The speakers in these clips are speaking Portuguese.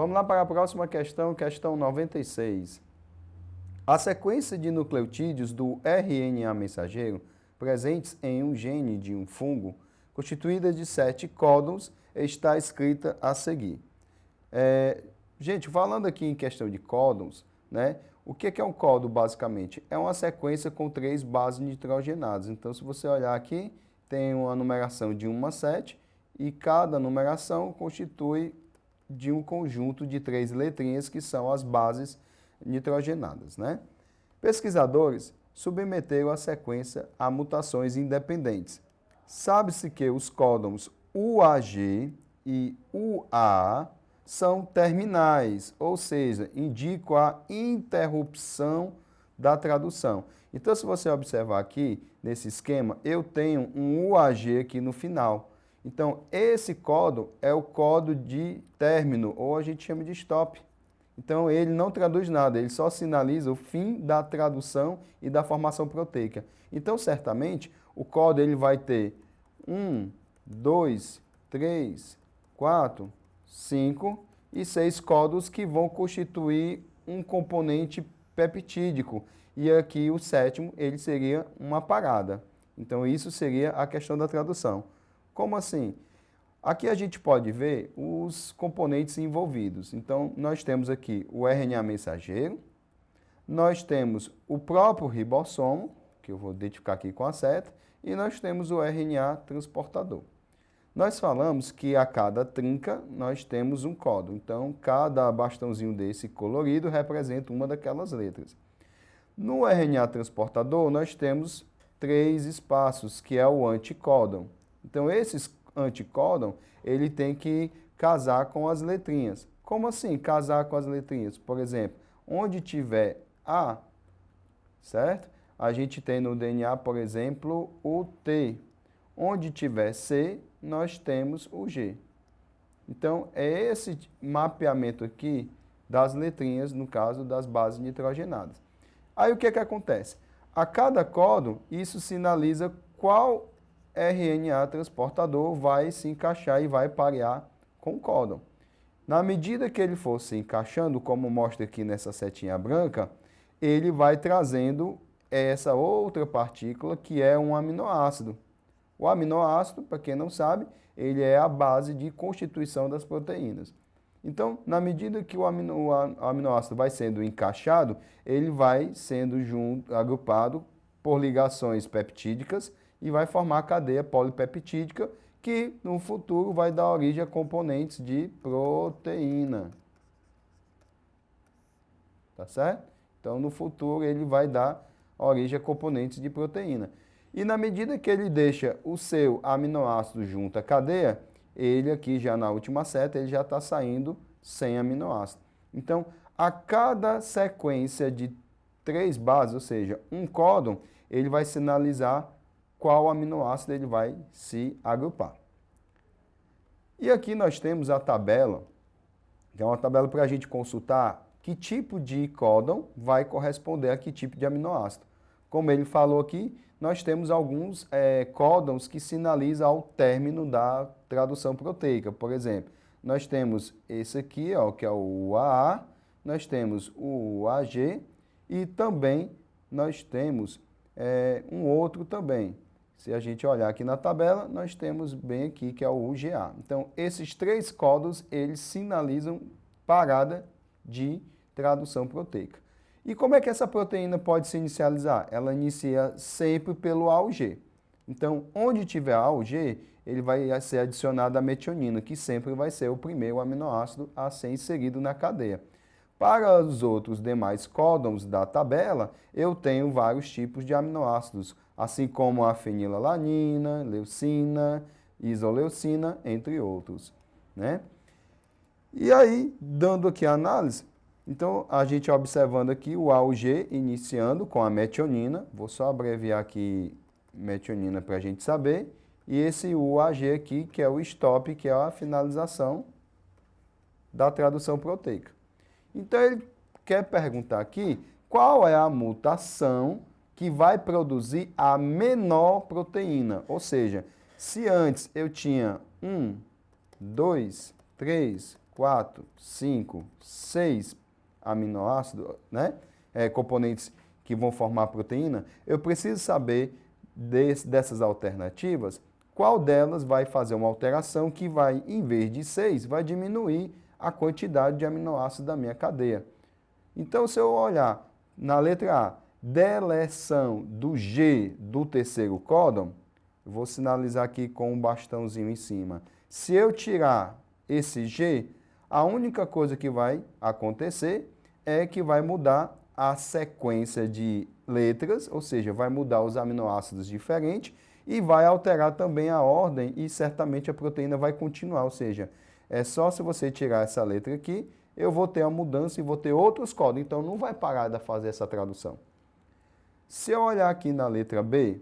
Vamos lá para a próxima questão, questão 96. A sequência de nucleotídeos do RNA mensageiro presentes em um gene de um fungo, constituída de 7 códons, está escrita a seguir. Gente, falando aqui em questão de códons, né? O que é um códon, basicamente? É uma sequência com 3 bases nitrogenadas. Então, se você olhar aqui, tem uma numeração de 1 a 7 e cada numeração constitui de um conjunto de 3 letrinhas que são as bases nitrogenadas, né? Pesquisadores submeteram a sequência a mutações independentes. Sabe-se que os códons UAG e UAA são terminais, ou seja, indicam a interrupção da tradução. Então, se você observar aqui, nesse esquema, eu tenho um UAG aqui no final. Então, esse códon é o códon de término, ou a gente chama de stop. Então, ele não traduz nada, ele só sinaliza o fim da tradução e da formação proteica. Então, certamente, o códon ele vai ter 1, 2, 3, 4, 5 e 6 códons que vão constituir um componente peptídico. E aqui o sétimo, ele seria uma parada. Então, isso seria a questão da tradução. Como assim? Aqui a gente pode ver os componentes envolvidos. Então, nós temos aqui o RNA mensageiro, nós temos o próprio ribossomo, que eu vou identificar aqui com a seta, e nós temos o RNA transportador. Nós falamos que a cada trinca nós temos um códon. Então, cada bastãozinho desse colorido representa uma daquelas letras. No RNA transportador, nós temos 3 espaços, que é o anticódon. Então, esses anticódon, ele tem que casar com as letrinhas. Como assim casar com as letrinhas? Por exemplo, onde tiver A, certo? A gente tem no DNA, por exemplo, o T. Onde tiver C, nós temos o G. Então, é esse mapeamento aqui das letrinhas, no caso das bases nitrogenadas. Aí, o que acontece? A cada códon, isso sinaliza qual RNA transportador vai se encaixar e vai parear com o códon. Na medida que ele for se encaixando, como mostra aqui nessa setinha branca, ele vai trazendo essa outra partícula que é um aminoácido. O aminoácido, para quem não sabe, ele é a base de constituição das proteínas. Então, na medida que o aminoácido vai sendo encaixado, ele vai sendo agrupado por ligações peptídicas e vai formar a cadeia polipeptídica, que no futuro vai dar origem a componentes de proteína. Tá certo? Então, no futuro, ele vai dar origem a componentes de proteína. E na medida que ele deixa o seu aminoácido junto à cadeia, ele aqui já na última seta, ele já está saindo sem aminoácido. Então, a cada sequência de 3 bases, ou seja, um códon, ele vai sinalizar qual aminoácido ele vai se agrupar. E aqui nós temos a tabela, que é uma tabela para a gente consultar que tipo de códon vai corresponder a que tipo de aminoácido. Como ele falou aqui, nós temos alguns códons que sinalizam ao término da tradução proteica. Por exemplo, nós temos esse aqui, ó, que é o AA, nós temos o AG e também nós temos um outro também. Se a gente olhar aqui na tabela, nós temos bem aqui que é o UGA. Então, esses 3 códons, eles sinalizam parada de tradução proteica. E como é que essa proteína pode se inicializar? Ela inicia sempre pelo AUG. Então, onde tiver AUG, ele vai ser adicionado a metionina, que sempre vai ser o primeiro aminoácido a ser inserido na cadeia. Para os outros demais códons da tabela, eu tenho vários tipos de aminoácidos, assim como a fenilalanina, leucina, isoleucina, entre outros, né? E aí, dando aqui a análise, então a gente observando aqui o AUG iniciando com a metionina, vou só abreviar aqui metionina para a gente saber, e esse UAG aqui, que é o stop, que é a finalização da tradução proteica. Então, ele quer perguntar aqui qual é a mutação que vai produzir a menor proteína. Ou seja, se antes eu tinha 1, 2, 3, 4, 5, 6 aminoácidos, né? Componentes que vão formar a proteína, eu preciso saber dessas alternativas, qual delas vai fazer uma alteração que vai, em vez de 6, vai diminuir a quantidade de aminoácidos da minha cadeia. Então, se eu olhar na letra A, deleção do G do terceiro códon, eu vou sinalizar aqui com um bastãozinho em cima. Se eu tirar esse G, a única coisa que vai acontecer é que vai mudar a sequência de letras, ou seja, vai mudar os aminoácidos diferentes e vai alterar também a ordem e certamente a proteína vai continuar, ou seja, é só se você tirar essa letra aqui, eu vou ter a mudança e vou ter outros códigos, então não vai parar de fazer essa tradução. Se eu olhar aqui na letra B,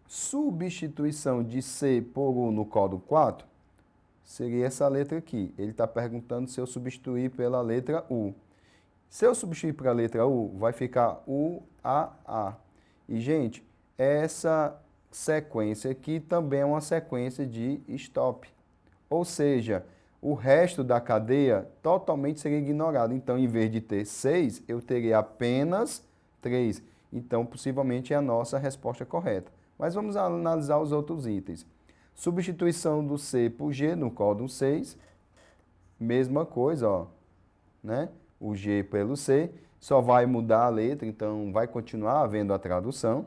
substituição de C por U no código 4, seria essa letra aqui. Ele está perguntando se eu substituir pela letra U. Se eu substituir para a letra U, vai ficar UAA. E, gente, essa sequência aqui também é uma sequência de stop. Ou seja, o resto da cadeia totalmente seria ignorado. Então, em vez de ter 6, eu teria apenas 3. Então, possivelmente é a nossa resposta correta. Mas vamos analisar os outros itens. Substituição do C por G no códon 6. Mesma coisa, ó, né? O G pelo C, só vai mudar a letra, então vai continuar havendo a tradução.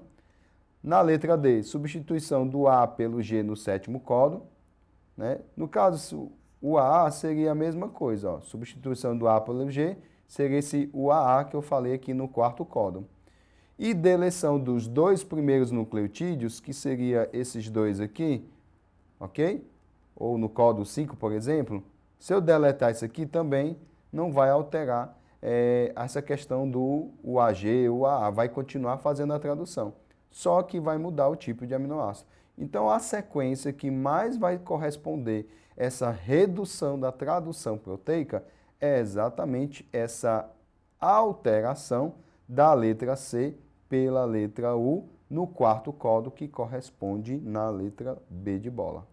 Na letra D, substituição do A pelo G no sétimo códon, né? No caso, o AA seria a mesma coisa, ó. Substituição do A pelo G seria esse UAA que eu falei aqui no quarto códon. E deleção dos dois primeiros nucleotídeos, que seria esses dois aqui, ok? Ou no códon 5, por exemplo, se eu deletar isso aqui também, não vai alterar essa questão do UAG, UAA, vai continuar fazendo a tradução, só que vai mudar o tipo de aminoácido. Então, a sequência que mais vai corresponder essa redução da tradução proteica é exatamente essa alteração da letra C pela letra U no quarto códon que corresponde na letra B de bola.